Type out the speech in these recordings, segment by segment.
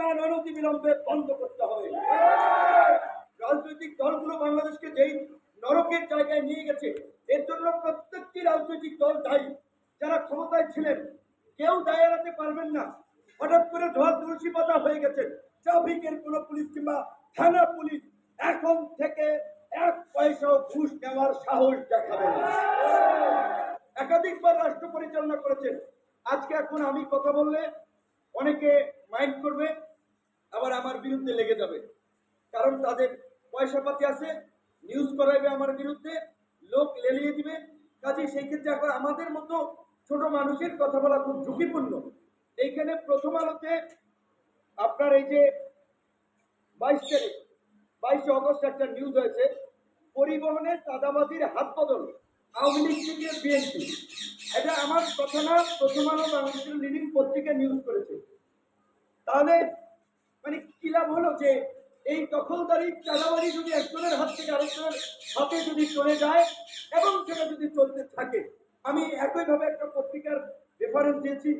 উন্নয়ন অনতিবিলম্বে বন্ধ করতে হবে। রাজনৈতিক দলগুলো বাংলাদেশকে যেই নরকের জায়গায় নিয়ে গেছে, এর জন্য প্রত্যেকটি রাজনৈতিক দল দায়ী। যারা ক্ষমতায় ছিলেন কেউ দায় এড়াতে পারবেন না। হঠাৎ করে ধোয়া তুলসী পাতা হয়ে গেছে। ট্রাফিকের কোনো পুলিশ কিংবা থানা পুলিশ এখন থেকে 1 পয়সাও ঘুষ নেওয়ার সাহস দেখাবে না। একাধিকবার রাষ্ট্র পরিচালনা করেছেন। আজকে এখন আমি কথা বললে অনেকে মাইন্ড করবে, আবার আমার বিরুদ্ধে লেগে যাবে, কারণ তাদের পয়সা পাতি আছে, নিউজ করাইবে আমার বিরুদ্ধে, লোক লেলিয়ে দিবে। কাজে সেই ক্ষেত্রে এখন আমাদের মতো ছোট মানুষের কথা বলা খুব ঝুঁকিপূর্ণ। এইখানে প্রথম আলোতে আপনার এই যে 22 অগস্ট একটা নিউজ হয়েছে, পরিবহনে চাঁদাবাজির হাত বদল আওয়ামী লীগ থেকে বিএনপি। এটা আমার কথা না, প্রথম আলো বাংলাদেশের লিডিং পত্রিকা নিউজ করেছে। তাহলে মানে কি লাভ হলো যে এই দখলদারি চাঁদাবাজি যদি একজনের হাত থেকে আরেকজনের হাতে যদি চলে যায় এবং সেটা যদি চলতে থাকে। আমি একইভাবে একটা পত্রিকার রেফারেন্স দিয়েছি,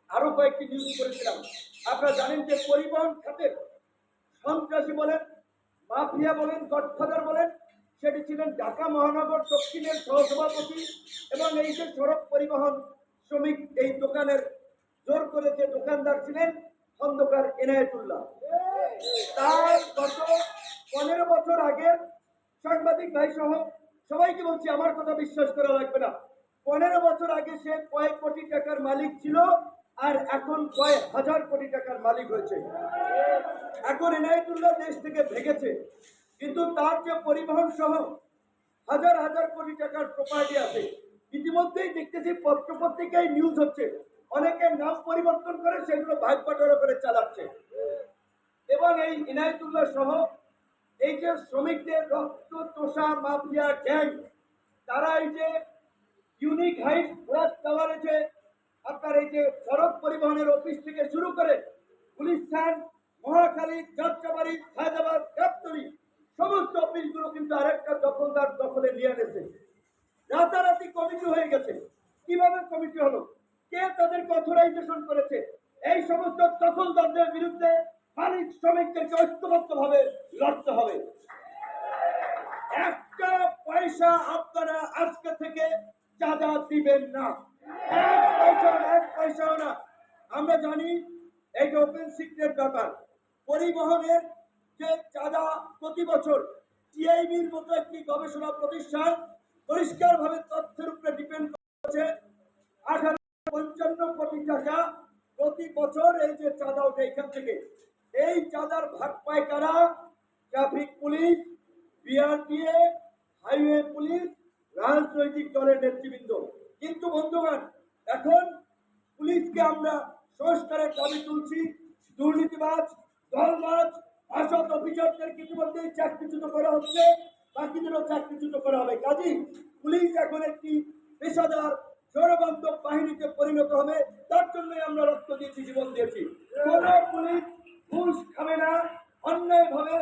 আরো কয়েকটি নিউজ করেছিলাম। আপনারা জানেন যে পরিবহন খাতের সন্ত্রাসী বলেন, মাফিয়া বলেন, গডফাদার বলেন, সেটি ছিলেন ঢাকা মহানগর দক্ষিণের সহসভাপতি এবং এই যে সড়ক পরিবহন শ্রমিক এই দোকানের জোর করে যে দোকানদার ছিলেন খন্দকার এনায়েতুল্লাহ। তার গত 15 বছর আগের সাংবাদিক ভাই সহ সবাইকে বলছি, আমার কথা বিশ্বাস করা লাগবে না। 15 বছর আগে সে কয়েক কোটি টাকার মালিক ছিল, আর এখন কয়েক হাজার কোটি টাকার মালিক হয়েছে। এখন এনায়েতুল্লাহ দেশ থেকে ভেগেছে, কিন্তু তার যে পরিবহন সহ হাজার হাজার কোটি টাকার প্রপার্টি আছে। ইতিমধ্যেই দেখতেছি পত্রপত্রিকায় নিউজ হচ্ছে, অনেকে নাম পরিবর্তন করে সেগুলো ভাগ বাটোয়ারা করে চালাচ্ছে। এবং এই ইনায়েতুল্লাহ সহ এই যে শ্রমিকদের রক্ত চোষা মাফিয়া গ্যাং, তারা এই যে ইউনিক হাইটস ফ্লাশ টাওয়ারে যে আপনার এই যে সড়ক পরিবহনের অফিস থেকে শুরু করে গুলিস্তান, মহাখালী, যাত্রাবাড়ি, হায়দ্রাবাদ, গাবতলী সমস্ত অফিসগুলো কিন্তু আরেকটা দখলদার দখলে নিয়ে গেছে। রাতারাতি কমিটি হয়ে গেছে। কিভাবে কমিটি হলো? কে তাদেরকে অথরাইজেশন করেছে? এই সমস্ত দখলদারদের বিরুদ্ধে মালিক শ্রমিকদেরকে ঐক্যবদ্ধভাবে লড়তে হবে। একটা পয়সা আপনারা আজকে থেকে চাঁদা দিবেন না, এক পয়সাও না। আমরা জানি এই ওপেন সিক্রেট ব্যাপার, পরিবহনের যে চাঁদা প্রতি বছর টিআইবির মতো একটি গবেষণা প্রতিষ্ঠান পরিষ্কারভাবে তথ্যের উপরে ডিপেন্ড করছে 1855 কোটি টাকা প্রতি বছর এই যে চাঁদা ওঠে এখান থেকে। এই চাঁদার ভাগ পায় কারা? Traffic police, BRTA, highway police, রাজনৈতিক দলের নেতৃবৃন্দ। কিন্তু বন্ধুগণ, এখন পুলিশকে আমরা সংস্কারের দাবি তুলছি। দুর্নীতিবাজ, দলবাজ, অসৎ অফিসারদের ইতিমধ্যেই চাকরিচ্যুত করা হচ্ছে, বাকিদেরও চাকরিচ্যুত করা হবে। কাজী পুলিশ এখন একটি পেশাদার জনবান্ধব বাহিনীতে পরিণত হবে। তার জন্যই আমরা রক্ত দিয়েছি, জীবন দিয়েছি। কোন পুলিশ ঘুষ খাবে না, অন্যায়ভাবে